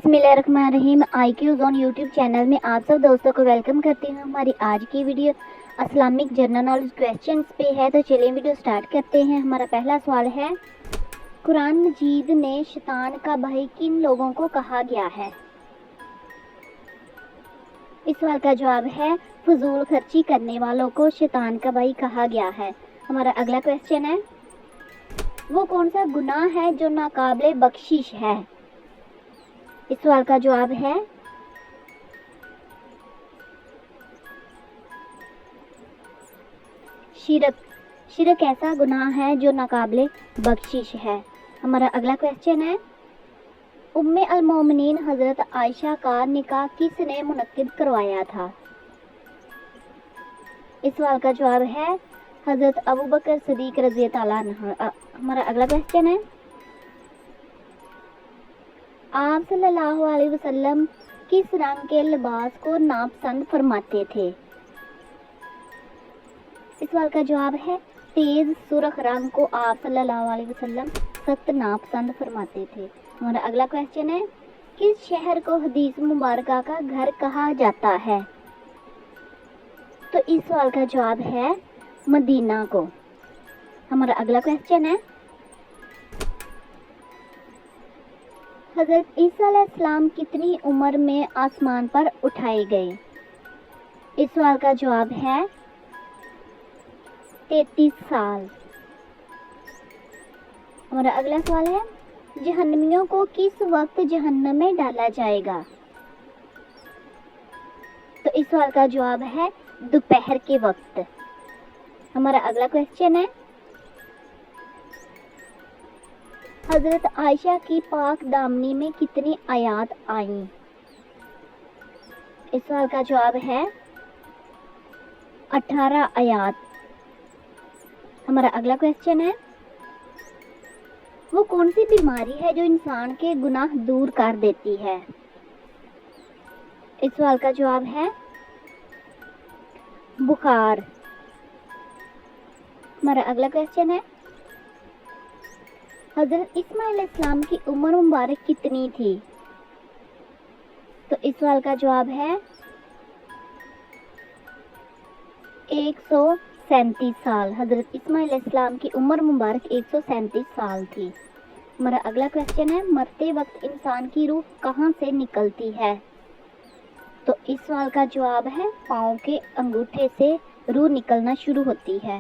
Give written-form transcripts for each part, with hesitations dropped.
बिस्मिल्लाहिर्रहमानिर्रहीम। IQ zone YouTube channel में आप सब दोस्तों को वेलकम करती हूँ। हमारी आज की video Islamic general knowledge questions पे है, तो चलिए वीडियो स्टार्ट करते हैं। हमारा पहला सवाल है, कुरान मजीद ने शैतान का भाई किन लोगों को कहा गया है? इस सवाल का जवाब है, फजूल खर्ची करने वालों को शैतान का भाई कहा गया है। हमारा अगला क्वेश्चन है, वो कौन सा गुनाह है जो नाकाबिले बख्शिश है? इस सवाल का जवाब है, शिरक। शिरक ऐसा गुनाह है जो नाकाबिले बख्शिश है। हमारा अगला क्वेश्चन है, उम्मे अल मोमिनीन हजरत आयशा का निकाह किसने मुनक्किद करवाया था? इस सवाल का जवाब है, हजरत अबू बकर सिद्दीक रज़ी अल्लाह अन्हु। हमारा अगला क्वेश्चन है, आप सल्लल्लाहु अलैहि वसल्लम किस रंग के लिबास को नापसंद फरमाते थे? इस सवाल का जवाब है, तेज सुर्ख रंग को आप सल्लल्लाहु अलैहि वसल्लम सख्त नापसंद फरमाते थे। हमारा अगला क्वेश्चन है, किस शहर को हदीस मुबारक का घर कहा जाता है? तो इस सवाल का जवाब है, मदीना को। हमारा अगला क्वेश्चन है, हजरत ईसा अलैहिस्सलाम कितनी उम्र में आसमान पर उठाए गए? इस सवाल का जवाब है, 33 साल। हमारा अगला सवाल है, जहन्नमियों को किस वक्त जहन्नम में डाला जाएगा? तो इस सवाल का जवाब है, दोपहर के वक्त। हमारा अगला क्वेश्चन है, हजरत आयशा की पाक दामनी में कितनी आयात आई? इस सवाल का जवाब है, 18 आयात। हमारा अगला क्वेश्चन है, वो कौन सी बीमारी है जो इंसान के गुनाह दूर कर देती है? इस सवाल का जवाब है, बुखार। हमारा अगला क्वेश्चन है, हजरत इस्माइल अलैहिस्सलाम की उम्र मुबारक कितनी थी? तो इस सवाल का जवाब है, 137 साल। हजरत इस्माइल अलैहिस्सलाम की उम्र मुबारक 137 साल थी। हमारा अगला क्वेश्चन है, मरते वक्त इंसान की रूह कहाँ से निकलती है? तो इस सवाल का जवाब है, पाँव के अंगूठे से रूह निकलना शुरू होती है।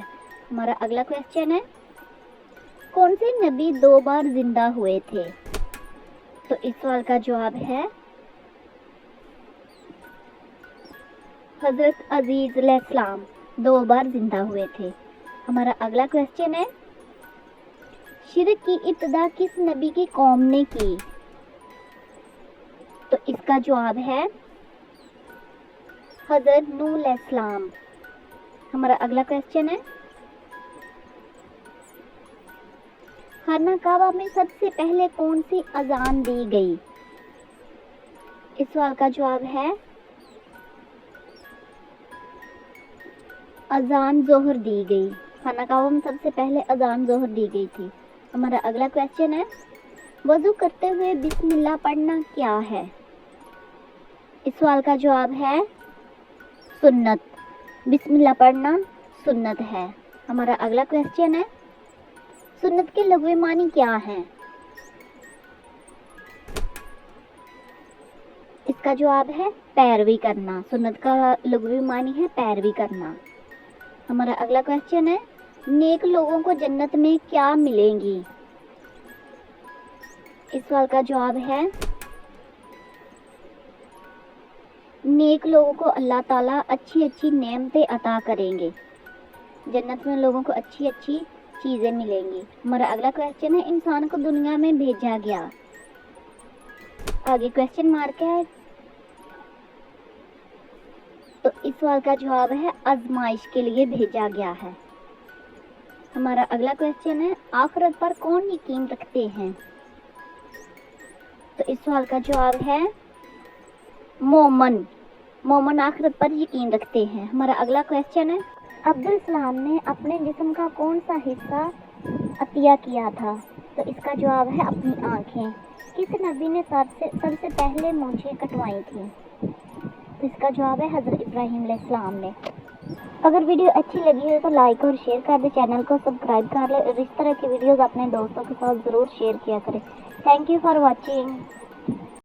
हमारा अगला क्वेश्चन है, कौन से नबी 2 बार जिंदा हुए थे? तो इस सवाल का जवाब है, हजरत अजीज अलैहिस्सलाम 2 बार जिंदा हुए थे। हमारा अगला क्वेश्चन है, शिरक की इब्तिदा किस नबी की कौम ने की? तो इसका जवाब है, हजरत नूह अलैहिस्सलाम। हमारा अगला क्वेश्चन है, खाना काबा में सबसे पहले कौन सी अजान दी गई? इस सवाल का जवाब है, अजान जोहर दी गई। खाना काबा में सबसे पहले अजान जोहर दी गई थी। हमारा अगला क्वेश्चन है, वजू करते हुए बिस्मिल्लाह पढ़ना क्या है? इस सवाल का जवाब है, सुन्नत। बिस्मिल्लाह पढ़ना सुन्नत है। हमारा अगला क्वेश्चन है, सुन्नत के लुग़वी मानी क्या है? इसका जवाब है, पैरवी करना। सुन्नत का लुग़वी मानी है पैरवी करना। हमारा अगला क्वेश्चन है, नेक लोगों को जन्नत में क्या मिलेंगी? इस सवाल का जवाब है, नेक लोगों को अल्लाह ताला अच्छी अच्छी नेमतें अता करेंगे। जन्नत में लोगों को अच्छी अच्छी चीजें मिलेंगी। हमारा अगला क्वेश्चन है, इंसान को दुनिया में भेजा गया। आगे क्वेश्चन मार्क है, तो इस सवाल का जवाब है, आजमाइश के लिए भेजा गया है। हमारा अगला क्वेश्चन है, आखिरत पर कौन यकीन रखते हैं? तो इस सवाल का जवाब है, मोमन। मोमन आखिरत पर यकीन रखते हैं। हमारा अगला क्वेश्चन है, अब्दुल सलाम ने अपने जिस्म का कौन सा हिस्सा अतिया किया था? تو اس کا جواب ہے اپنی آنکھیں۔ کس نبی نے سب سے پہلے مونچھیں کٹوائی تھیں؟ تو اس کا جواب ہے حضرت ابراہیم علیہ السلام نے۔ اگر ویڈیو اچھی لگی ہو تو لائک اور شیئر کر دیں، چینل کو سبسکرائب کر لیں اور اس طرح کی ویڈیوز اپنے دوستوں کے ساتھ ضرور شیئر کیا کریں۔ Thank you for watching.